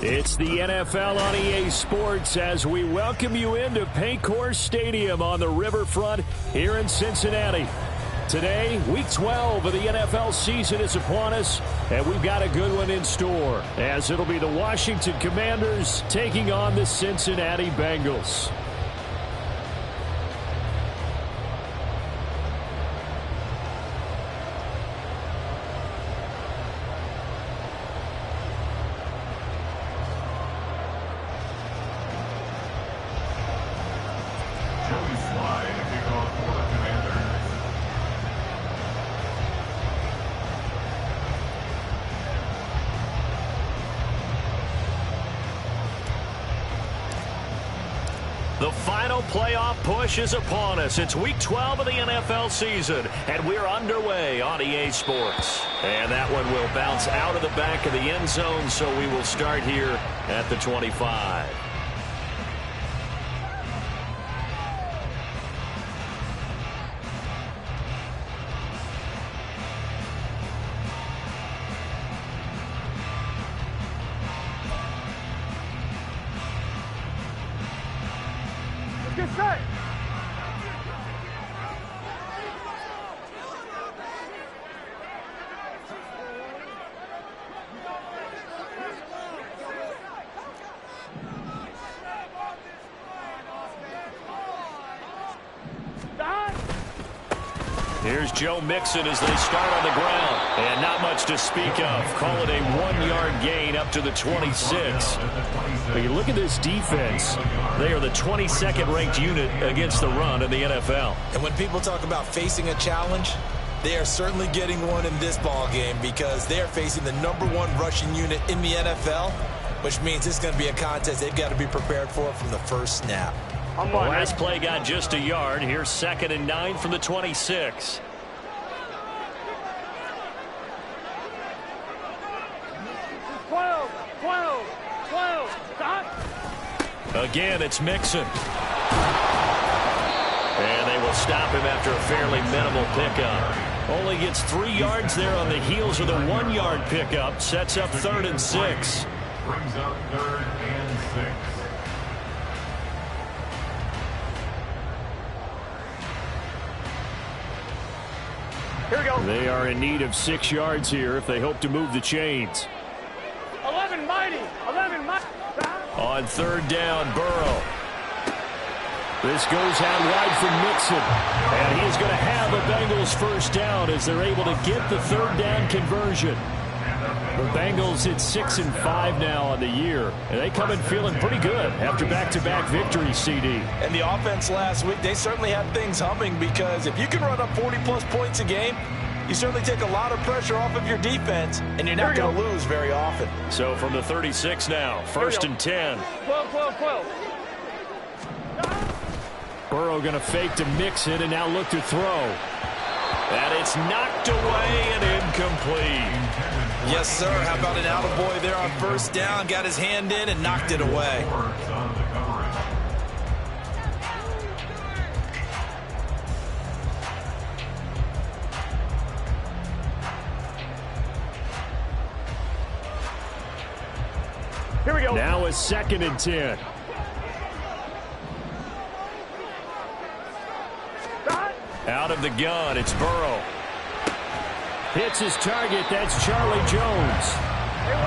It's the NFL on EA Sports as we welcome you into Paycor Stadium on the riverfront here in Cincinnati. Today, Week 12 of the NFL season is upon us, and we've got a good one in store, as it'll be the Washington Commanders taking on the Cincinnati Bengals. The final playoff push is upon us. It's Week 12 of the NFL season, and we're underway on EA Sports. And that one will bounce out of the back of the end zone, so we will start here at the 25. Here's Joe Mixon as they start on the ground. And not much to speak of. Call it a 1-yard gain up to the 26. But you look at this defense. They are the 22nd ranked unit against the run in the NFL. And when people talk about facing a challenge, they are certainly getting one in this ball game because they are facing the #1 rushing unit in the NFL, which means it's going to be a contest they've got to be prepared for from the first snap. The last play got just a yard. Here's 2nd and 9 from the 26. Again, it's Mixon. And they will stop him after a fairly minimal pickup. Only gets 3 yards there on the heels of the 1-yard pickup. Sets up 3rd and 6. Brings up 3rd and 6. Here we go. They are in need of 6 yards here if they hope to move the chains. 11 mighty. On 3rd down, Burrow. This goes out wide for Mixon. And he is going to have a Bengals first down as they're able to get the 3rd down conversion. The Bengals hit 6-5 now on the year. And they come in feeling pretty good after back-to-back victories, CD. And the offense last week, they certainly had things humming because if you can run up 40-plus points a game, you certainly take a lot of pressure off of your defense, and you're not going to lose very often. So from the 36 now, 1st and 10. 12. Burrow going to fake to Mixon and now look to throw. And it's knocked away and incomplete. Yes, sir. How about an attaboy there on 1st down? Got his hand in and knocked it away. Here we go. Now a 2nd and 10. Out of the gun, it's Burrow. Hits his target. That's Charlie Jones.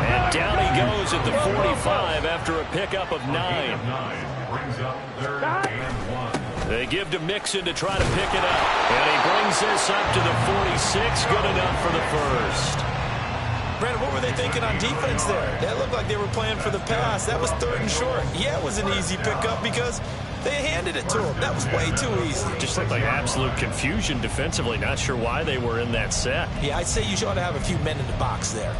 And down he goes at the 45 after a pickup of 9. Brings up 3rd and 1. They give to Mixon to try to pick it up. And he brings this up to the 46. Good enough for the first. Brandon, what were they thinking on defense there? That looked like they were playing for the pass. That was 3rd and short. Yeah, it was an easy pickup because they handed it to him. That was way too easy. Just looked like absolute confusion defensively. Not sure why they were in that set. Yeah, I'd say you ought to have a few men in the box there.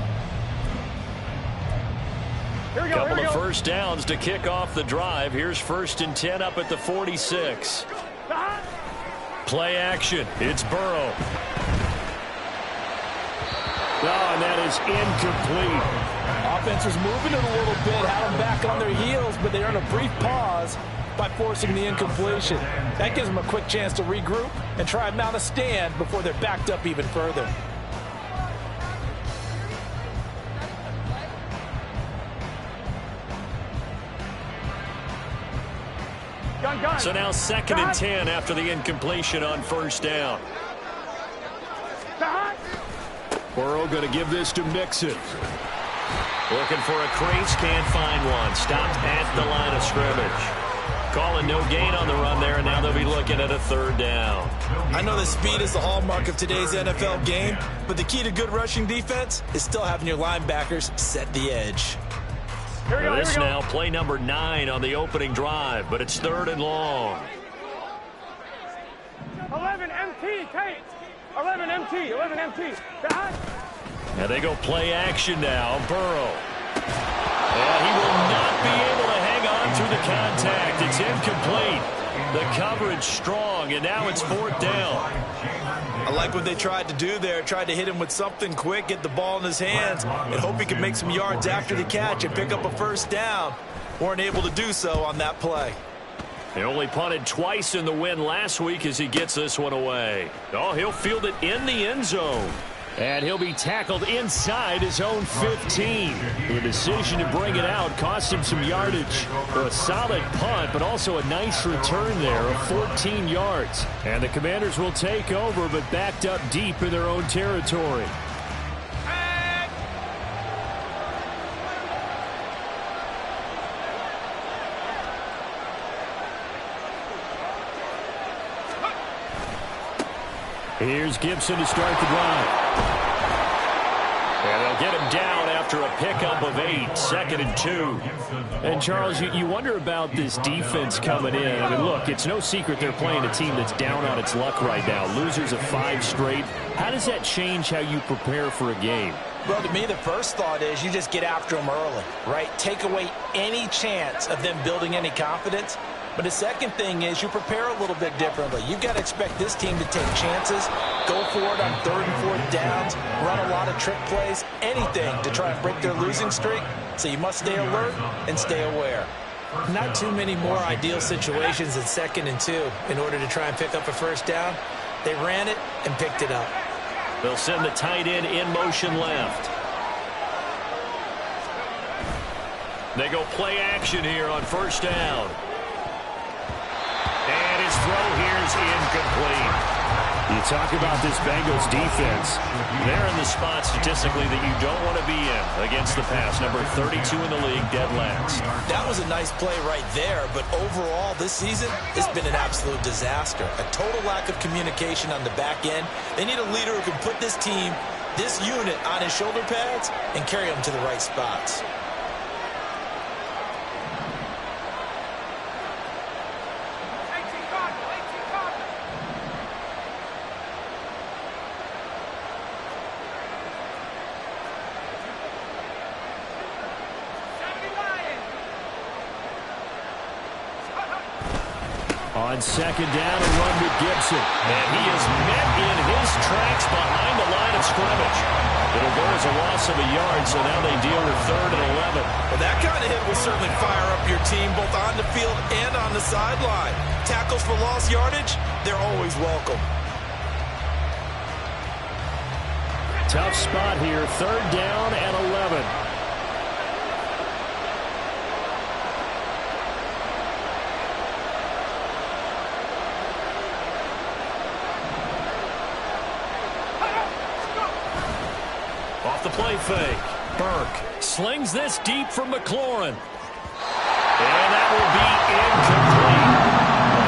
Couple of first downs to kick off the drive. Here's 1st and 10 up at the 46. Play action. It's Burrow. Oh, and that is incomplete. Offense was moving it a little bit, had them back on their heels, but they earned a brief pause by forcing the incompletion. That gives them a quick chance to regroup and try and mount a stand before they're backed up even further. gun. So now 2nd and 10 after the incompletion on first down. Burrow going to give this to Mixon. Looking for a crease, can't find one. Stopped at the line of scrimmage. Calling no gain on the run there, and now they'll be looking at a 3rd down. I know that speed is the hallmark of today's NFL game, but the key to good rushing defense is still having your linebackers set the edge. Here we go, This now play number 9 on the opening drive, but it's 3rd and long. 11 MT, Tate. 11 MT, 11 MT. Behind. And they go play action now. Burrow. And he will not be able to hang on through the contact. It's incomplete. The coverage strong, and now it's 4th down. I like what they tried to do there. Tried to hit him with something quick, get the ball in his hands, and hope he could make some yards after the catch and pick up a 1st down. Weren't able to do so on that play. He only punted twice in the win last week as he gets this one away. Oh, he'll field it in the end zone. And he'll be tackled inside his own 15. The decision to bring it out cost him some yardage. A solid punt, but also a nice return there of 14 yards. And the Commanders will take over, but backed up deep in their own territory. Here's Gibson to start the drive. And they'll get him down after a pickup of 8, 2nd and 2. And, Charles, you wonder about this defense coming in. I mean, look, it's no secret they're playing a team that's down on its luck right now. Losers of 5 straight. How does that change how you prepare for a game? Well, to me, the first thought is you just get after them early, right? Take away any chance of them building any confidence. But the second thing is you prepare a little bit differently. You've got to expect this team to take chances, go for it on 3rd and 4th downs, run a lot of trick plays, anything to try and break their losing streak. So you must stay alert and stay aware. Not too many more ideal situations than 2nd and 2 in order to try and pick up a 1st down. They ran it and picked it up. They'll send the tight end in motion left. They go play action here on 1st down. And his throw here is incomplete. You talk about this Bengals defense. They're in the spot statistically that you don't want to be in against the pass. Number 32 in the league, dead last. That was a nice play right there, but overall this season, it's been an absolute disaster. A total lack of communication on the back end. They need a leader who can put this team, this unit, on his shoulder pads and carry them to the right spots. On 2nd down, a run with Gibson. And he is met in his tracks behind the line of scrimmage. It'll go as a loss of a yard, so now they deal with 3rd and 11. Well, that kind of hit will certainly fire up your team both on the field and on the sideline. Tackles for lost yardage, they're always welcome. Tough spot here, 3rd down and 11. The play fake. Burke slings this deep for McLaurin. And that will be incomplete.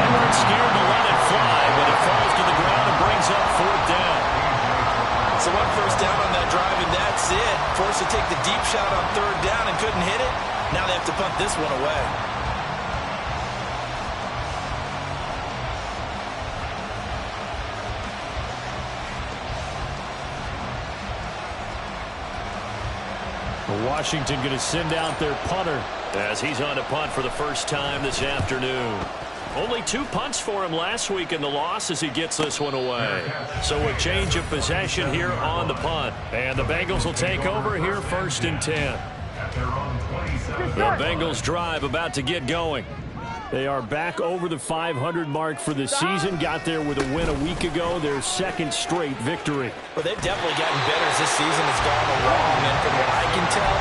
They weren't scared to let it fly, but it falls to the ground and brings up 4th down. So 1 first down on that drive, and that's it. Forced to take the deep shot on 3rd down and couldn't hit it. Now they have to punt this one away. Washington going to send out their punter as he's on to punt for the first time this afternoon. Only 2 punts for him last week in the loss as he gets this one away. So a change of possession here on the punt. And the Bengals will take over here 1st and 10. The Bengals drive about to get going. They are back over the 500 mark for the season. Got there with a win a week ago. Their 2nd straight victory. Well, they've definitely gotten better as this season has gone along. And from what I can tell,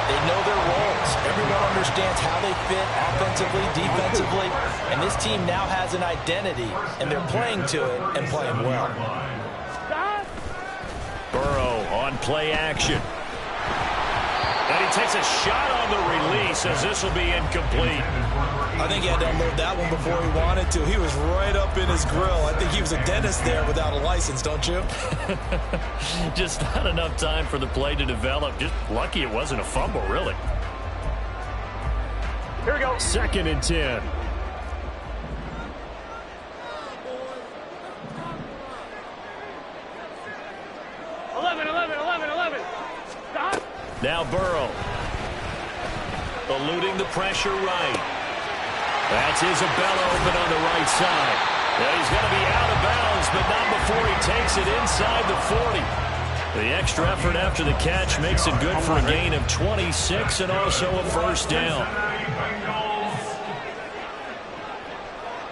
they know their roles. Everyone understands how they fit offensively, defensively, and this team now has an identity, and they're playing to it and playing well. Burrow on play action. And he takes a shot on the release as this will be incomplete. I think he had to unload that one before he wanted to. He was right up in his grill. I think he was a dentist there without a license, don't you? Just not enough time for the play to develop. Just lucky it wasn't a fumble, really. Here we go. 2nd and 10. Now Burrow. Eluding the pressure right. That's Isabella open on the right side. Yeah, he's going to be out of bounds, but not before he takes it inside the 40. The extra effort after the catch makes it good for a gain of 26 and also a first down.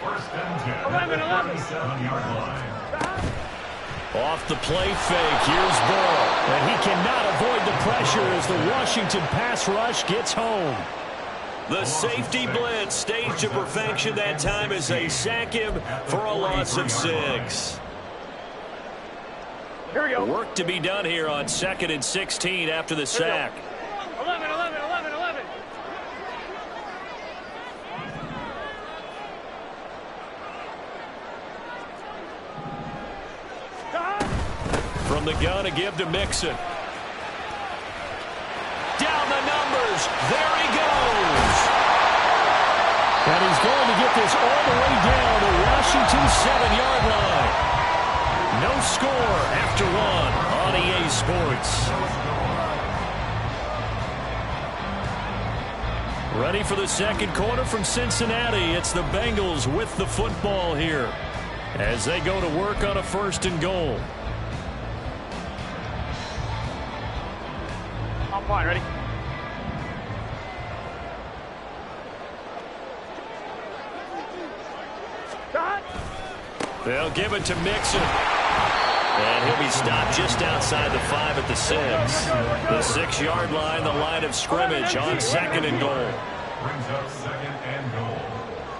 First and 10. 37-yard line. Off the play fake, here's Burrow. And he cannot avoid the pressure as the Washington pass rush gets home. The safety blitz staged to perfection that time as they sack him for a loss of 6. Here we go. Work to be done here on 2nd and 16 after the sack. 11. From the gun, a give to Mixon. Down the numbers. There he goes. And he's going to get this all the way down the Washington 7-yard line. No score after 1 on EA Sports. Ready for the second quarter from Cincinnati. It's the Bengals with the football here as they go to work on a 1st and goal. I'm fine, ready? They'll give it to Mixon. And he'll be stopped just outside the 5 at the 6. The 6-yard line, the line of scrimmage on 2nd and goal. Brings up 2nd and goal.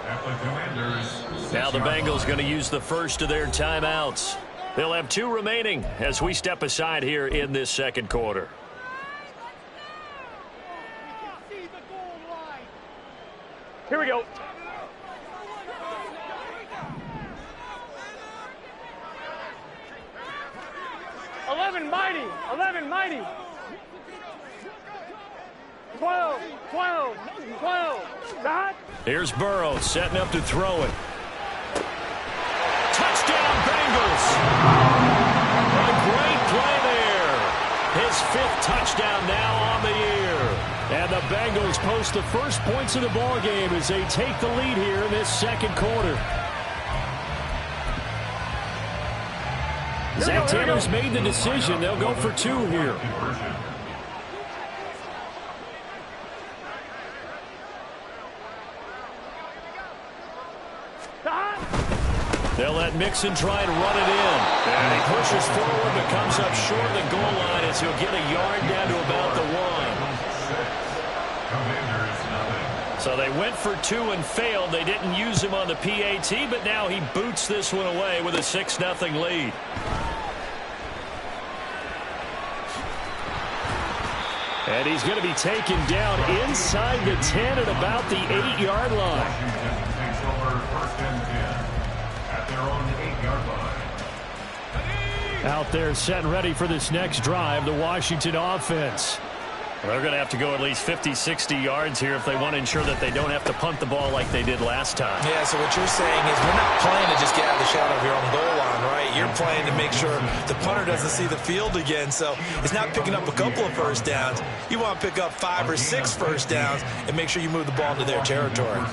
At the Commanders. Now the Bengals going to use the first of their timeouts. They'll have 2 remaining as we step aside here in this second quarter. Here we go. Mighty. 12. Dot. Here's Burrow setting up to throw it. Touchdown, Bengals. A great play there. His 5th touchdown now on the year. And the Bengals post the first points of the ball game as they take the lead here in this second quarter. Zach Taylor's made the decision. They'll go for 2 here. They'll let Mixon try and run it in. And he pushes forward but comes up short of the goal line as he'll get a yard down to about the 1. So they went for 2 and failed. They didn't use him on the PAT, but now he boots this one away with a 6-0 lead. And he's going to be taken down inside the 10 at about the 8-yard line. Washington takes over 1st and 10 at their own 8-yard line. Out there set and ready for this next drive, the Washington offense. They're going to have to go at least 50, 60 yards here if they want to ensure that they don't have to punt the ball like they did last time. Yeah, so what you're saying is we're not playing to just get out of the shadow of your own goal line, right? You're playing to make sure the punter doesn't see the field again. So it's not picking up a couple of first downs. You want to pick up 5 or 6 first downs and make sure you move the ball into their territory.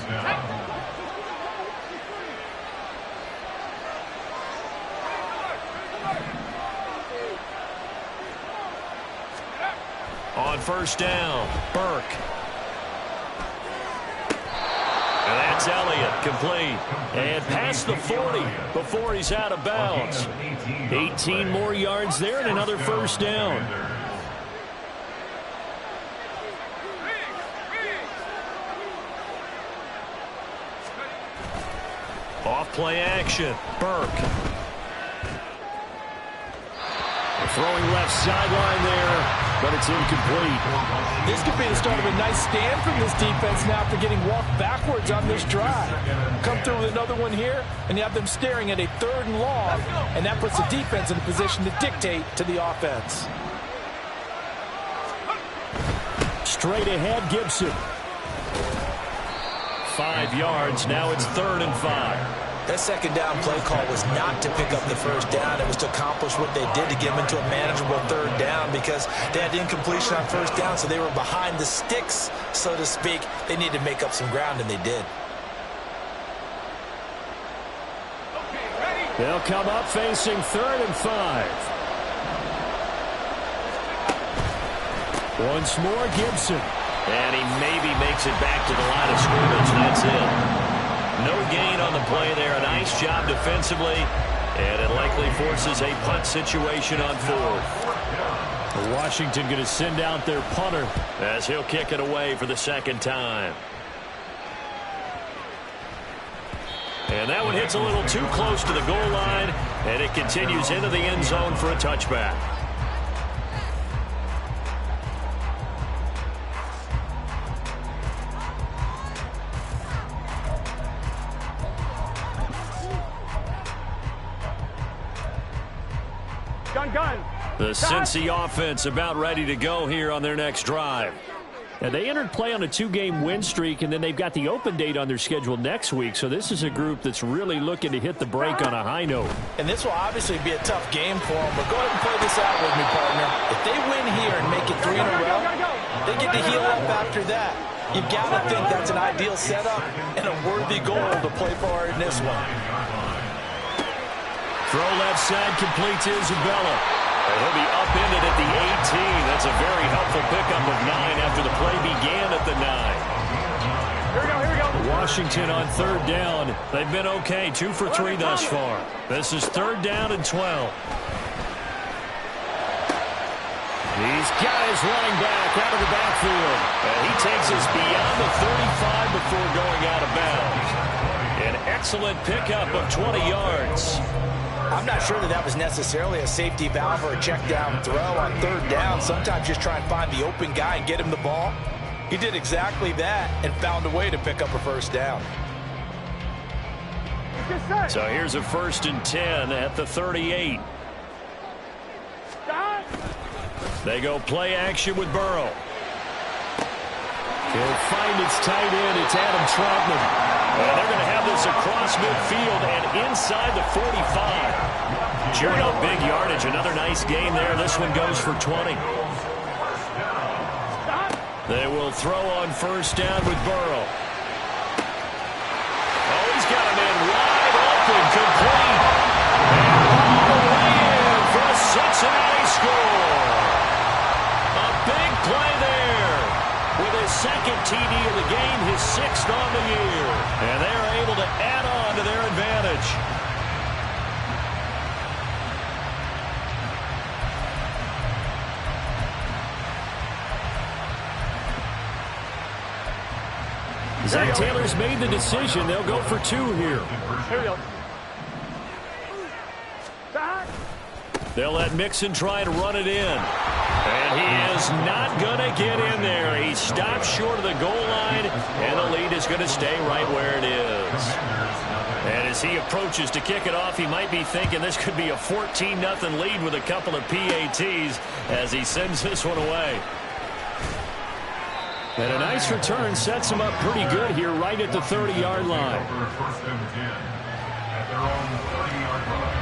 On first down, Burke. And that's Elliott, complete. And past the 40 before he's out of bounds. 18 more yards there and another first down. Off play action. Burke. Throwing left sideline there, but it's incomplete. This could be the start of a nice stand from this defense now after getting walked backwards on this drive. Come through with another one here, and you have them staring at a 3rd and long, and that puts the defense in a position to dictate to the offense. Straight ahead, Gibson. 5 yards, now it's 3rd and 5. That second down play call was not to pick up the first down. It was to accomplish what they did to get them into a manageable 3rd down because they had incompletion on first down, so they were behind the sticks, so to speak. They needed to make up some ground, and they did. They'll come up facing 3rd and 5. Once more, Gibson. And he maybe makes it back to the line of scrimmage. That's it. No gain on the play there. A nice job defensively. And it likely forces a punt situation on 4th. Washington going to send out their punter as he'll kick it away for the 2nd time. And that one hits a little too close to the goal line. And it continues into the end zone for a touchback. The Cincy offense about ready to go here on their next drive. And they entered play on a 2-game win streak, and then they've got the open date on their schedule next week. So this is a group that's really looking to hit the break on a high note. And this will obviously be a tough game for them, but go ahead and play this out with me, partner. If they win here and make it 3 in a row, they get to heal up after that. You've got to think that's an ideal setup and a worthy goal to play for in this one. Throw left side, complete to Isabella. He'll be upended at the 18. That's a very helpful pickup of 9 after the play began at the 9. Here we go. Washington on 3rd down. They've been okay, 2 for 3 thus far. This is 3rd down and 12. He's got his running back out of the backfield. And he takes us beyond the 35 before going out of bounds. An excellent pickup of 20 yards. I'm not sure that was necessarily a safety valve or a check down throw on 3rd down. Sometimes just try and find the open guy and get him the ball. He did exactly that and found a way to pick up a 1st down. So here's a 1st and 10 at the 38. They go play action with Burrow. He'll find its tight end. It's Adam Troutman. Well, they're going to have this across midfield and inside the 45. Chewing up big yardage. Another nice gain there. This one goes for 20. They will throw on 1st down with Burrow. Oh, he's got him in wide open, complete. And all the way in for a Cincinnati score. A big play there. With his 2nd TD of the game, his 6th on the year. And they're able to add on to their advantage. Zach Taylor's made the decision. They'll go for 2 here. Here we go. They'll let Mixon try to run it in. And he is not going to get in there. He stopped short of the goal line, and the lead is going to stay right where it is. And as he approaches to kick it off, he might be thinking this could be a 14-0 lead with a couple of PATs as he sends this one away. And a nice return sets him up pretty good here right at the 30-yard line. First and 10 at their own 30-yard line.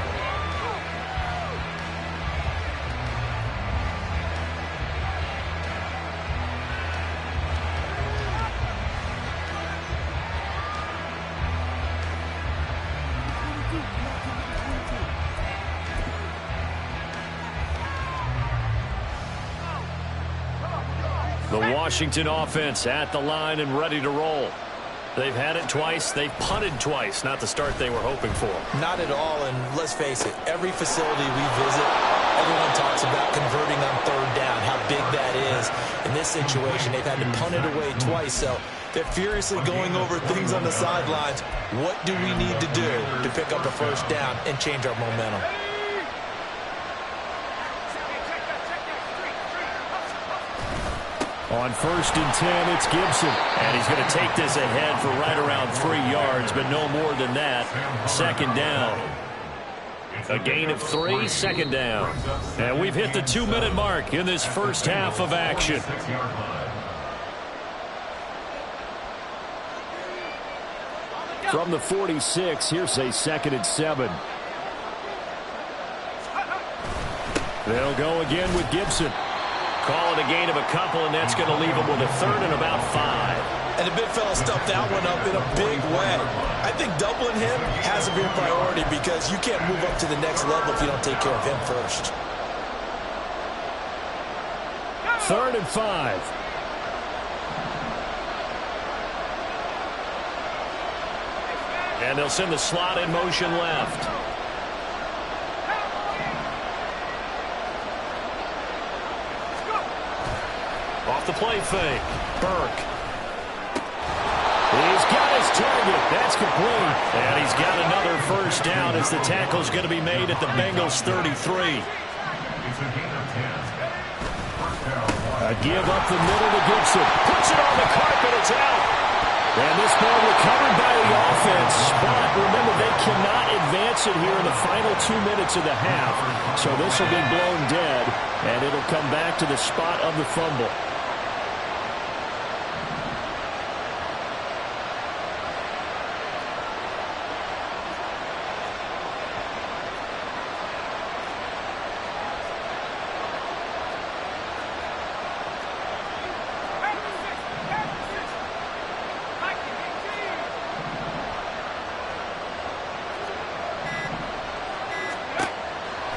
The Washington offense at the line and ready to roll. They've had it twice. They've punted twice. Not the start they were hoping for. Not at all, and let's face it, every facility we visit, everyone talks about converting on 3rd down, how big that is. because in this situation, they've had to punt it away twice. So they're furiously going over things on the sidelines. What do we need to do to pick up a first down and change our momentum? On 1st and 10, it's Gibson. And he's going to take this ahead for right around 3 yards, but no more than that. 2nd down. A gain of 3, 2nd down. And we've hit the 2-minute mark in this first half of action. From the 46, here's a 2nd and 7. They'll go again with Gibson. Call it a gain of a couple, and that's going to leave him with a 3rd and about 5. And the big fella stuffed that one up in a big way. I think doubling him has to be a priority because you can't move up to the next level if you don't take care of him first. 3rd and 5. And they'll send the slot in motion left. Off the play fake. Burke. He's got his target. That's complete. And he's got another first down as the tackle's going to be made at the Bengals 33. A give up the middle to Gibson. Puts it on the carpet. It's out. And this ball recovered by the offense. But remember, they cannot advance it here in the final 2 minutes of the half. So this will be blown dead, and it'll come back to the spot of the fumble.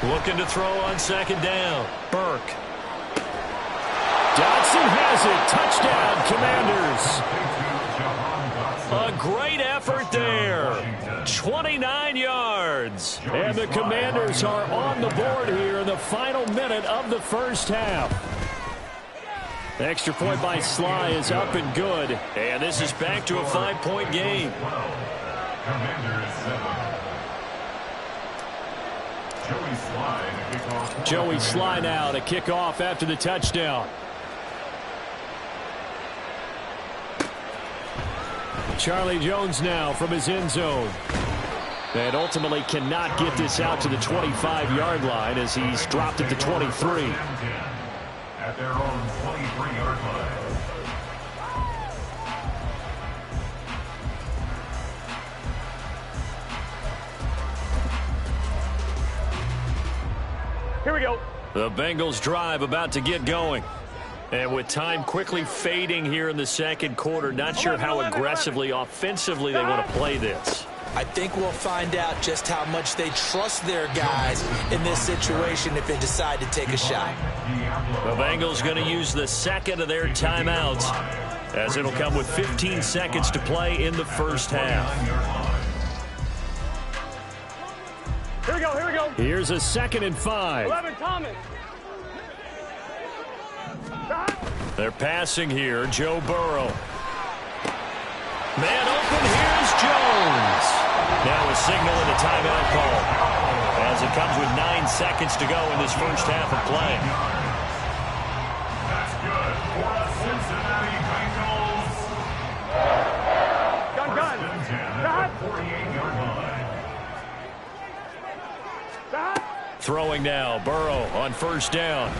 Looking to throw on 2nd down. Burke. Dotson has it. Touchdown, Commanders. A great effort there. 29 yards. And the Commanders are on the board here in the final minute of the first half. The extra point by Sly is up and good. And this is back to a 5-point game. Commanders 7. Joey Sly now to kick off after the touchdown. Charlie Jones now from his end zone. And ultimately cannot get this out to the 25-yard line as he's dropped at the 23. At their own 23-yard line. Here we go. The Bengals drive about to get going. And with time quickly fading here in the second quarter, not sure how aggressively, offensively they want to play this. I think we'll find out just how much they trust their guys in this situation if they decide to take a shot. The Bengals going to use the second of their timeouts as it'll come with 15 seconds to play in the first half. Here we go, here we go. Here's a 2nd and 5. 11, Thomas. They're passing here, Joe Burrow. Man open, here's Jones. Now a signal and a timeout call as it comes with 9 seconds to go in this first half of play. That's good for the Cincinnati Bengals. Gun. 48-yard line. Throwing now, Burrow on 1st down.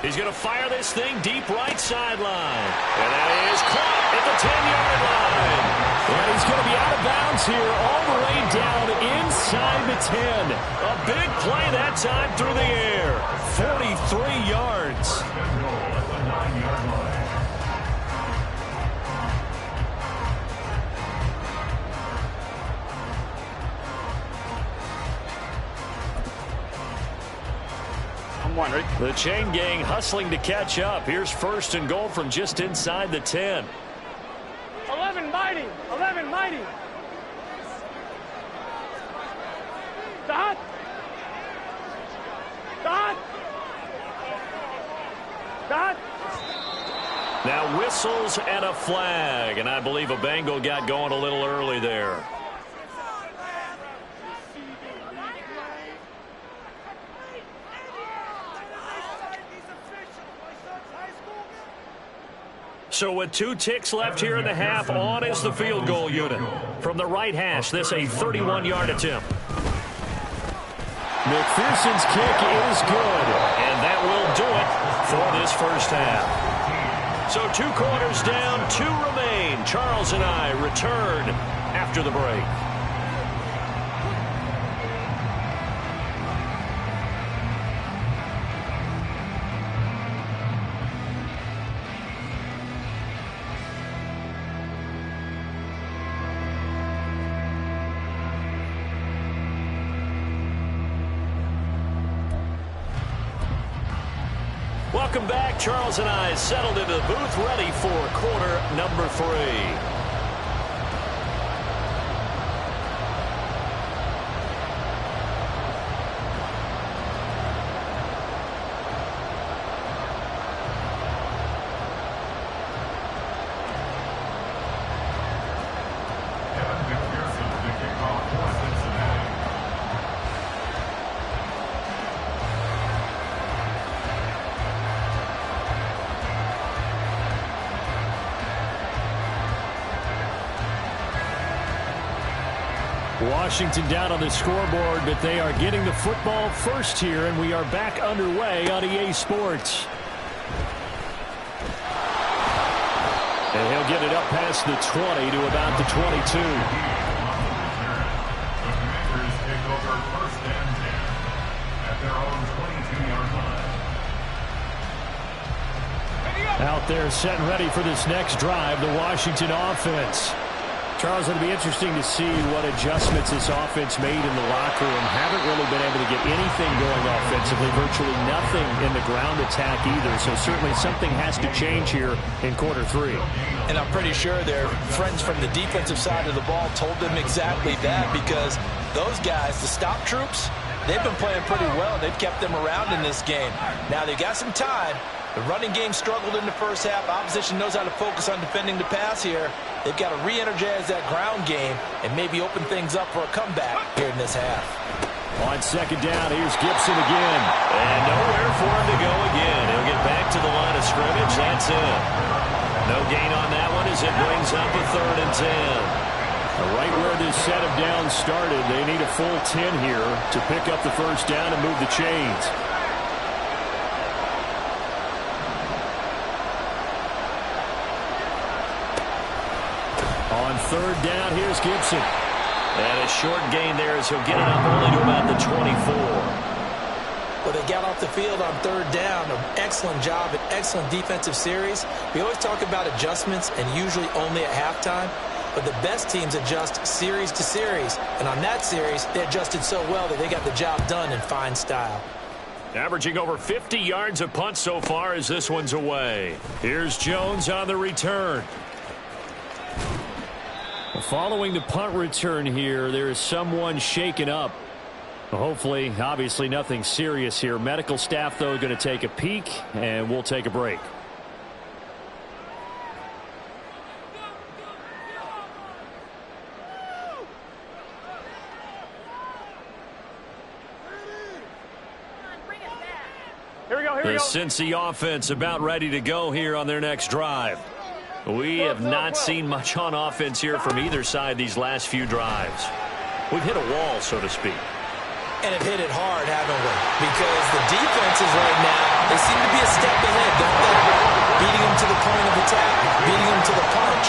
He's going to fire this thing deep right sideline. And that is caught at the 10-yard line. And he's going to be out of bounds here all the way down inside the 10. A big play that time through the air. 43 yards. The chain gang hustling to catch up. Here's 1st and goal from just inside the 10. 11 mighty. 11 mighty. Dot. Dot. Dot. whistles and a flag. And I believe a Bengal got going a little early there. So with 2 ticks left here in the half, on is the field goal unit. From the right hash, this a 31-yard attempt. McPherson's kick is good. And that will do it for this first half. So 2 quarters down, 2 remain. Charles and I return after the break. Welcome back. Charles and I settled into the booth, ready for quarter number 3. Washington down on the scoreboard, but they are getting the football first here, and we are back underway on EA Sports. And he'll get it up past the 20 to about the 22. The Commanders take over 1st and 10 at their own 22-yard line. Out there set and ready for this next drive, the Washington offense. Charles, it'll be interesting to see what adjustments this offense made in the locker room. Haven't really been able to get anything going offensively, virtually nothing in the ground attack either. So certainly something has to change here in quarter 3. And I'm pretty sure their friends from the defensive side of the ball told them exactly that, because those guys, the stop troops, they've been playing pretty well. They've kept them around in this game. Now they got some time. The running game struggled in the first half. Opposition knows how to focus on defending the pass here. They've got to re-energize that ground game and maybe open things up for a comeback here in this half. On second down, here's Gibson again. And nowhere for him to go again. He'll get back to the line of scrimmage. That's it. No gain on that one as it brings up a 3rd and 10. Right where this set of downs started, they need a full 10 here to pick up the first down and move the chains. On 3rd down, here's Gibson. And a short gain there as he'll get it up only to about the 24. Well, they got off the field on 3rd down. An excellent job, an excellent defensive series. We always talk about adjustments and usually only at halftime. But the best teams adjust series to series. And on that series, they adjusted so well that they got the job done in fine style. Averaging over 50 yards a punt so far as this one's away. Here's Jones on the return. Following the punt return here, there is someone shaken up. Hopefully, obviously nothing serious here. Medical staff, though, going to take a peek, and we'll take a break. Here we go, here we The go. Cincy offense about ready to go here on their next drive. We have not seen much on offense here from either side these last few drives. We've hit a wall, so to speak. And have hit it hard, haven't we? Because the defenses right now, they seem to be a step ahead, don't they? Beating them to the point of attack, beating them to the punch.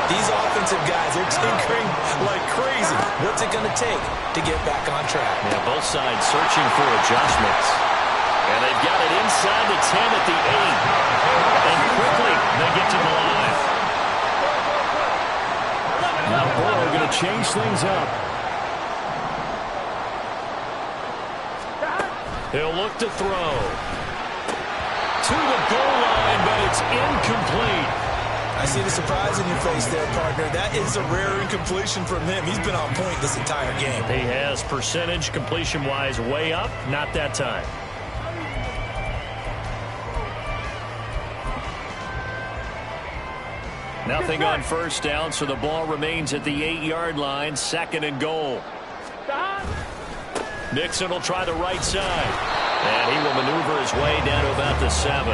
These offensive guys, they're tinkering like crazy. What's it going to take to get back on track? Yeah, both sides searching for adjustments. And they've got it inside the 10 at the 8. And quickly, they get to the line. Now Burrow going to change things up. He'll look to throw. To the goal line, but it's incomplete. I see the surprise in your face there, partner. That is a rare incompletion from him. He's been on point this entire game. He has percentage completion-wise way up. Not that time. Nothing on first down, so the ball remains at the 8-yard line, 2nd and goal. Nixon will try the right side, and he will maneuver his way down to about the 7.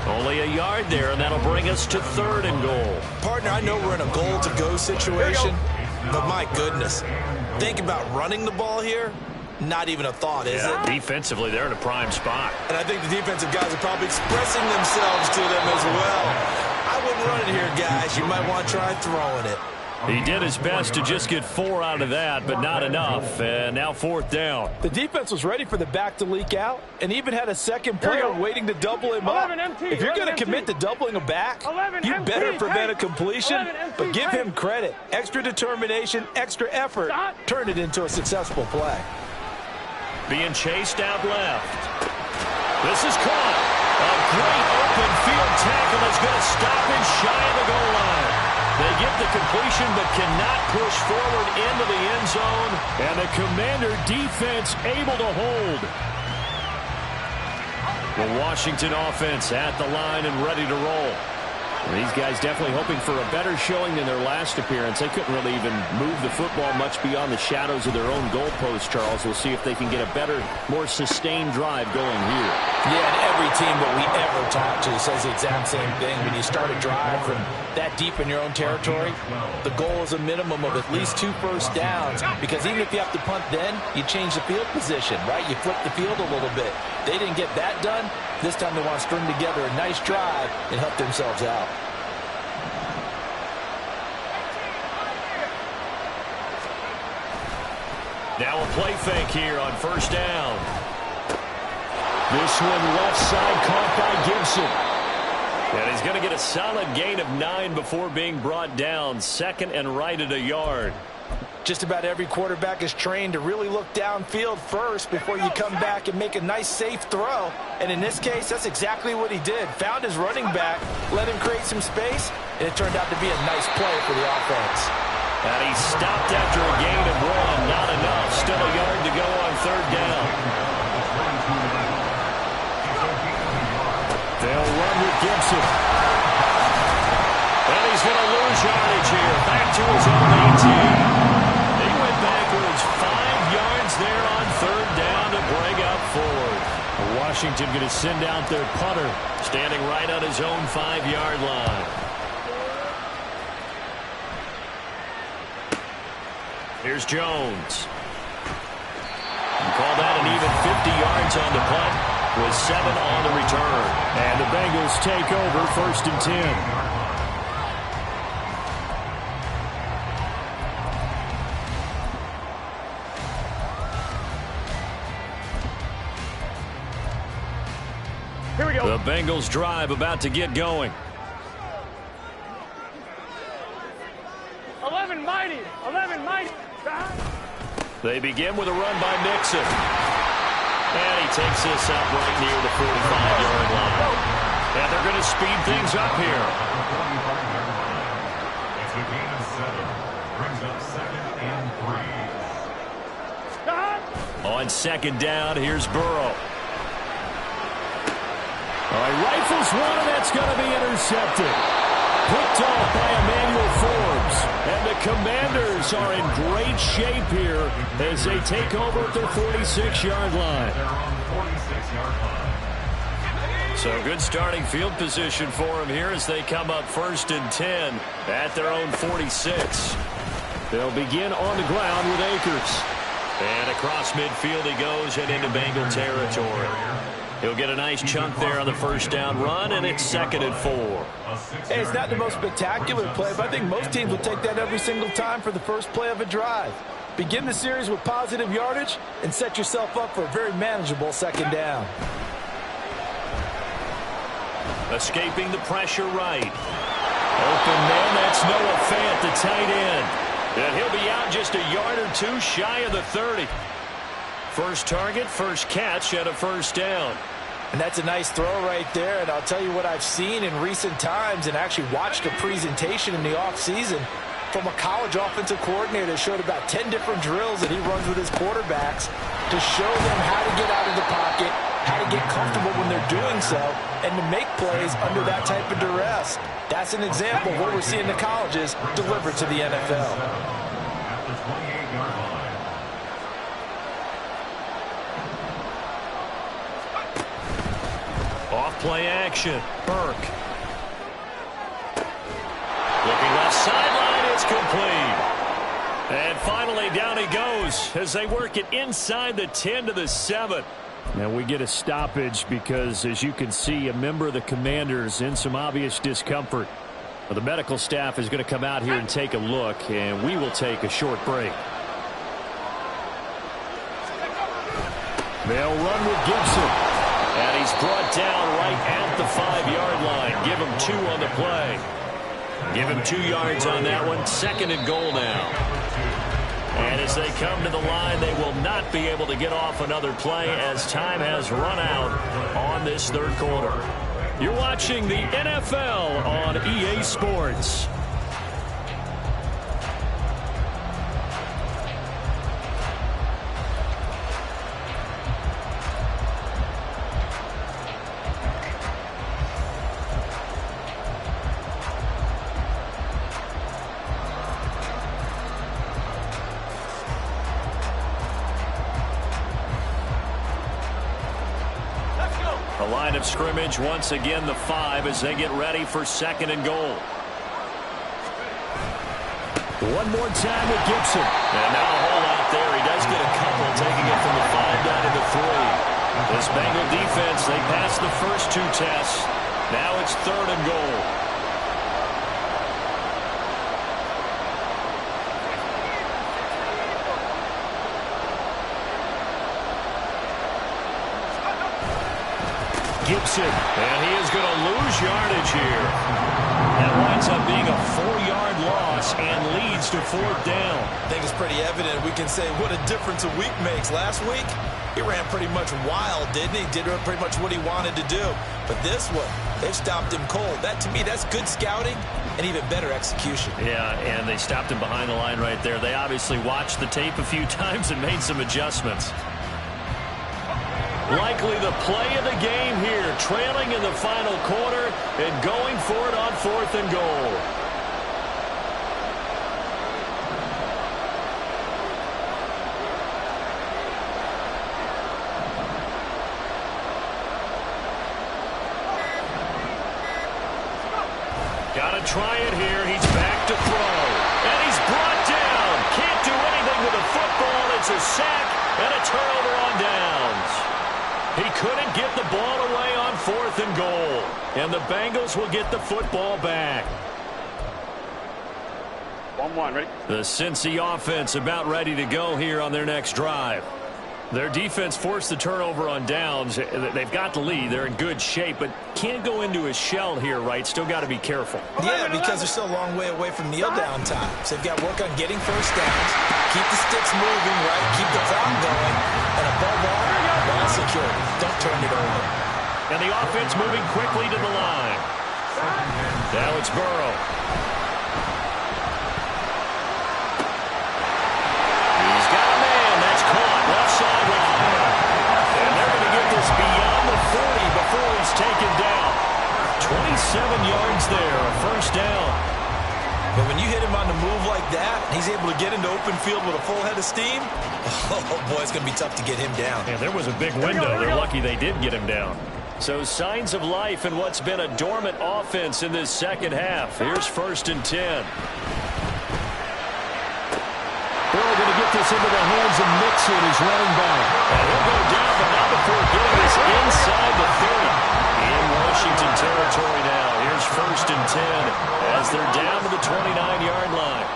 Only a yard there, and that'll bring us to 3rd and goal. Partner, I know we're in a goal-to-go situation, but my goodness, think about running the ball here. Not even a thought, is it? Defensively, they're in a prime spot. And I think the defensive guys are probably expressing themselves to them as well. I wouldn't run it here, guys. You might want to try throwing it. He did his best to just get 4 out of that, but not enough. And now 4th down. The defense was ready for the back to leak out and even had a second player waiting to double him up. If you're going to commit to doubling a back, you better prevent a completion, but give him credit. Extra determination, extra effort, turn it into a successful play. Being chased out left. This is caught. A great open field tackle is going to stop him shy of the goal line. They get the completion but cannot push forward into the end zone. And the Commander defense able to hold. The Washington offense at the line and ready to roll. These guys definitely hoping for a better showing than their last appearance. They couldn't really even move the football much beyond the shadows of their own goalpost, Charles. We'll see if they can get a better, more sustained drive going here. Yeah, and every team that we ever talk to says the exact same thing. When you start a drive from that deep in your own territory, the goal is a minimum of at least 2 first downs, because even if you have to punt then, you change the field position, right? You flip the field a little bit. They didn't get that done. This time they want to string together a nice drive and help themselves out. Now a play fake here on first down. This one left side caught by Gibson. And he's going to get a solid gain of 9 before being brought down. 2nd and right at a yard. Just about every quarterback is trained to really look downfield first before you come back and make a nice, safe throw. And in this case, that's exactly what he did. Found his running back, let him create some space, and it turned out to be a nice play for the offense. And he stopped after a gain of 1. Not enough. Still a yard to go on 3rd down. They'll run with Gibson. And he's going to lose yardage here. Back to his own 18. He went backwards 5 yards there on 3rd down to bring up 4th. Washington going to send out their punter. Standing right on his own 5-yard line. Here's Jones. You call that an even 50 yards on the punt with 7 on the return. And the Bengals take over 1st and 10. Here we go. The Bengals drive about to get going. 11 mighty. 11 mighty. They begin with a run by Nixon. And he takes this up right near the 45-yard line. And they're going to speed things up here. It's a gain of 7. Brings up 2nd and 3. On 2nd down, here's Burrow. All right, rifles one, and that's going to be intercepted. Picked off by Emmanuel Forbes. And the Commanders are in great shape here as they take over at their 46-yard line. So good starting field position for them here as they come up 1st and 10 at their own 46. They'll begin on the ground with Akers. And across midfield he goes and into Bengal territory. He'll get a nice chunk there on the 1st down run, and it's 2nd and 4. Hey, it's not the most spectacular play, but I think most teams will take that every single time for the first play of a drive. Begin the series with positive yardage and set yourself up for a very manageable 2nd down. Escaping the pressure right. Open man, that's Noah Fant, the tight end. And he'll be out just a yard or 2 shy of the 30. First target, first catch at a 1st down. And that's a nice throw right there. And I'll tell you what I've seen in recent times and actually watched a presentation in the offseason from a college offensive coordinator that showed about 10 different drills that he runs with his quarterbacks to show them how to get out of the pocket, how to get comfortable when they're doing so, and to make plays under that type of duress. That's an example of what we're seeing the colleges deliver to the NFL. At the 28-yard line. Off play action. Burke. Looking left sideline. It's complete. And finally, down he goes as they work it inside the 10 to the 7. And we get a stoppage because, as you can see, a member of the Commanders in some obvious discomfort. Well, the medical staff is going to come out here and take a look, and we will take a short break. They'll run with Gibson. And he's brought down right at the 5-yard line. Give him 2 on the play. Give him 2 yards on that one. 2nd and goal now. And as they come to the line, they will not be able to get off another play as time has run out on this 3rd quarter. You're watching the NFL on EA Sports. The line of scrimmage, once again, the 5 as they get ready for 2nd and goal. One more time with Gibson. And now a hole out there. He does get a couple, taking it from the 5 down to the 3. This Bengal defense, they passed the first 2 tests. Now it's 3rd and goal. Gibson, and he is going to lose yardage here. That winds up being a 4-yard loss and leads to 4th down. I think it's pretty evident. We can say what a difference a week makes. Last week, he ran pretty much wild, didn't he? Did pretty much what he wanted to do. But this one, they stopped him cold. That, to me, that's good scouting and even better execution. Yeah, and they stopped him behind the line right there. They obviously watched the tape a few times and made some adjustments. Likely the play of the game here, trailing in the final quarter and going for it on 4th and goal. Got to try it here. He's back to throw. And he's brought down. Can't do anything with the football. It's a sack and a turnover on downs. He couldn't get the ball away on 4th and goal. And the Bengals will get the football back. 1-1, ready? The Cincy offense about ready to go here on their next drive. Their defense forced the turnover on downs. They've got the lead. They're in good shape, but can't go into a shell here, right? Still got to be careful. Yeah, because they're still a long way away from kneel down time. So they've got to work on getting first downs, keep the sticks moving, right? Keep the clock going, and above all, ball security. Don't turn it over. And the offense moving quickly to the line. Now it's Burrow. He's got a man. That's caught. Left sideline. And they're going to get this beyond the 40 before he's taken down. 27 yards there, a first down. But when you hit him on the move like that, he's able to get into open field with a full head of steam, oh boy, it's going to be tough to get him down. Yeah, there was a big window. They're lucky they did get him down. So signs of life in what's been a dormant offense in this second half. Here's 1st and 10. Burrow going to get this into the hands of Mixon, his running back. And he'll go down, but not before getting this inside the 30. In Washington territory now. Here's 1st and 10 as they're down to the 29-yard line.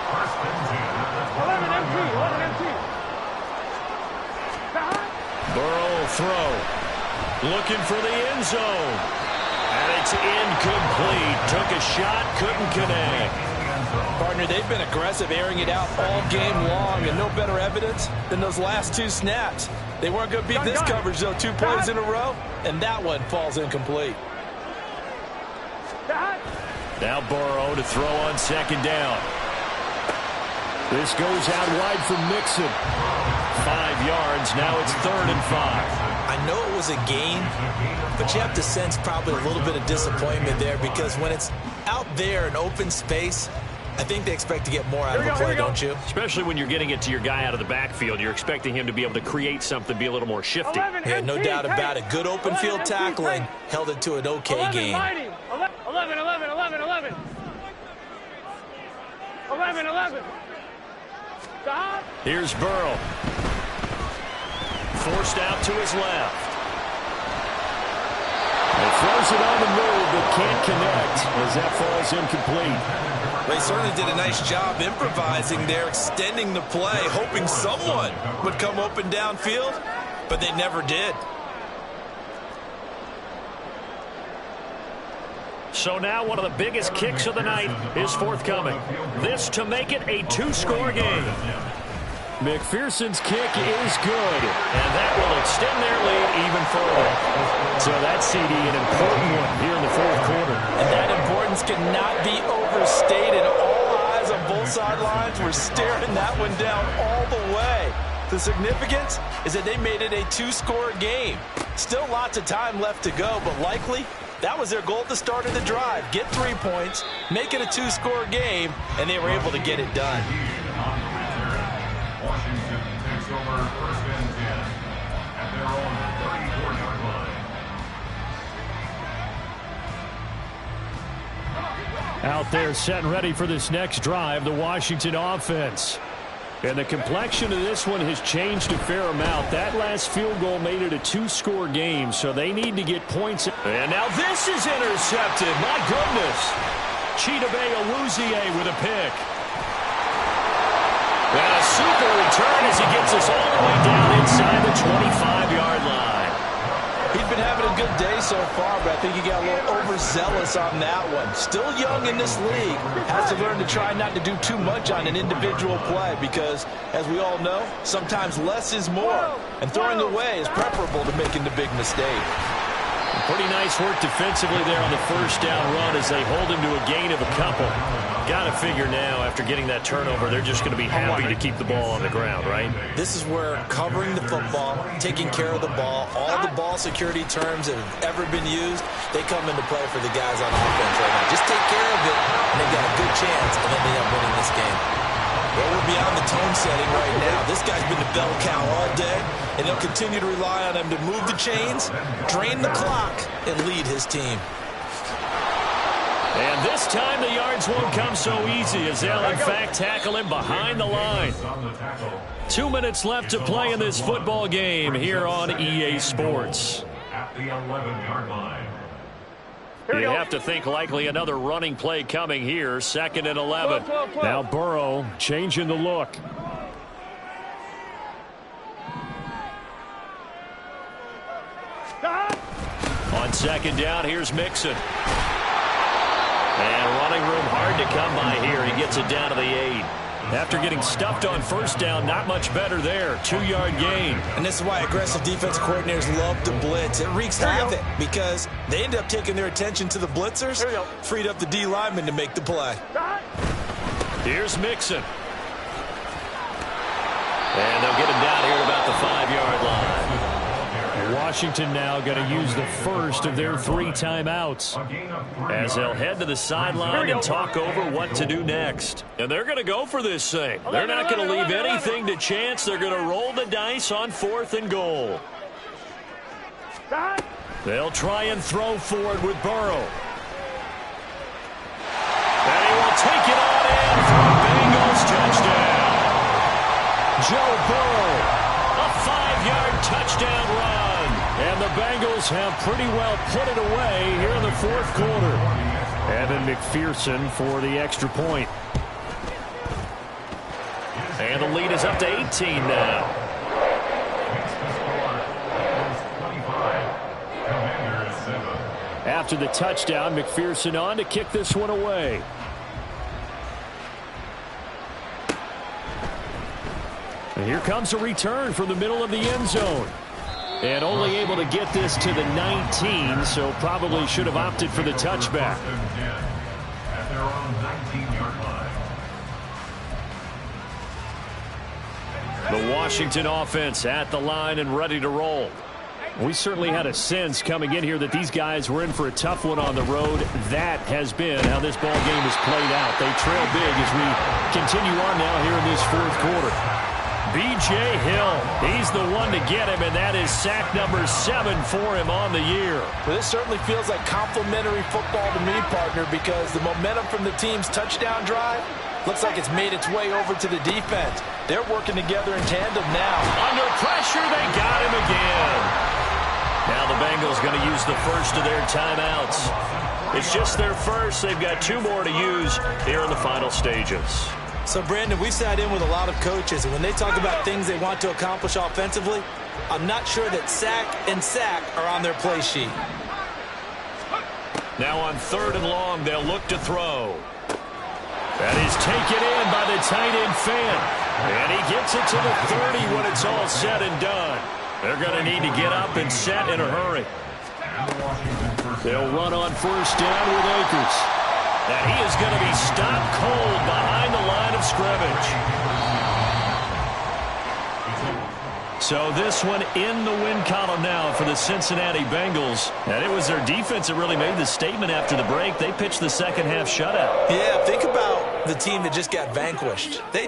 11 empty. Burrow throw. Looking for the end zone. And it's incomplete. Took a shot, couldn't connect. Partner, they've been aggressive, airing it out all game long, and no better evidence than those last 2 snaps. They weren't going to beat this coverage, though, 2 plays in a row, and that one falls incomplete. Now Burrow to throw on 2nd down. This goes out wide for Mixon. 5 yards. Now it's 3rd and 5. I know it was a gain, but you have to sense probably a little bit of disappointment there because when it's out there in open space, I think they expect to get more out of the play, don't you? Especially when you're getting it to your guy out of the backfield. You're expecting him to be able to create something, be a little more shifty. Yeah, no doubt about it. Good open field tackling held it to an okay game. 11. 11. Stop. Here's Burrow. Forced out to his left. He throws it on the move, but can't connect as that falls incomplete. They certainly did a nice job improvising there, extending the play, hoping someone would come open downfield, but they never did. So now one of the biggest kicks of the night is forthcoming. This to make it a two-score game. McPherson's kick is good. And that will extend their lead even further. So that's, CD, an important one here in the fourth quarter. And that importance cannot be overstated. All eyes on both sidelines were staring that one down all the way. The significance is that they made it a two-score game. Still lots of time left to go, but likely that was their goal at the start of the drive. Get 3 points, make it a two-score game, and they were able to get it done. Washington takes over 1st and 10 at their own 34-yard line. Out there set and ready for this next drive, the Washington offense. And the complexion of this one has changed a fair amount. That last field goal made it a two-score game, so they need to get points. And now this is intercepted. My goodness. Chidobe Awuzie with a pick. And a super return as he gets us all the way down inside the 25-yard line. He's been having a good day so far, but I think he got a little overzealous on that one. Still young in this league. Has to learn to try not to do too much on an individual play because, as we all know, sometimes less is more. And throwing away is preferable to making the big mistake. Pretty nice work defensively there on the first down run as they hold him to a gain of a couple. Got to figure now, after getting that turnover, they're just going to be happy to keep the ball on the ground, right? This is where covering the football, taking care of the ball, all the ball security terms that have ever been used, they come into play for the guys on offense right now. Just take care of it, and they've got a good chance, and then they end up winning this game. Well, we're beyond the tone setting right now. This guy's been the bell cow all day, and they'll continue to rely on him to move the chains, drain the clock, and lead his team. And this time the yards won't come so easy as they'll, in fact, tackle him behind the line. 2 minutes left to play in this football game here on EA Sports. At the 11-yard line. You have to think likely another running play coming here. 2nd and 11. Now Burrow changing the look. On 2nd down, here's Mixon. And running room hard to come by here. He gets it down to the 8. After getting stuffed on first down, not much better there. 2-yard gain. And this is why aggressive defense coordinators love to blitz. It wreaks havoc because they end up taking their attention to the blitzers, freed up the D lineman to make the play. Here's Mixon. And they'll get him down here at about the 5-yard line. Washington now going to use the first of their 3 timeouts as they'll head to the sideline and talk over what to do next. And they're going to go for this thing. They're not going to leave anything to chance. They're going to roll the dice on 4th and goal. They'll try and throw forward with Burrow. And he will take it on in for a Bengals touchdown. Joe Burrow. A 5-yard touchdown run. And the Bengals have pretty well put it away here in the 4th quarter. Evan McPherson for the extra point. And the lead is up to 18 now. After the touchdown, McPherson on to kick this one away. And here comes a return from the middle of the end zone. And only able to get this to the 19, so probably should have opted for the touchback. At their own 19-yard line. The Washington offense at the line and ready to roll. We certainly had a sense coming in here that these guys were in for a tough one on the road. That has been how this ball game has played out. They trail big as we continue on now here in this fourth quarter. B.J. Hill, he's the one to get him, and that is sack number 7 for him on the year. Well, this certainly feels like complimentary football to me, partner, because the momentum from the team's touchdown drive looks like it's made its way over to the defense. They're working together in tandem now. Under pressure, they got him again. Now the Bengals going to use the first of their timeouts. It's just their first. They've got 2 more to use here in the final stages. So, Brandon, we sat in with a lot of coaches, and when they talk about things they want to accomplish offensively, I'm not sure that sack and sack are on their play sheet. Now on 3rd and long, they'll look to throw. That is taken in by the tight end fan. And he gets it to the 30 when it's all said and done. They're going to need to get up and set in a hurry. They'll run on 1st down with Akers. And he is going to be stopped cold behind the line of scrimmage. So this one in the win column now for the Cincinnati Bengals. And it was their defense that really made the statement after the break. They pitched the second half shutout. Yeah, think about the team that just got vanquished. They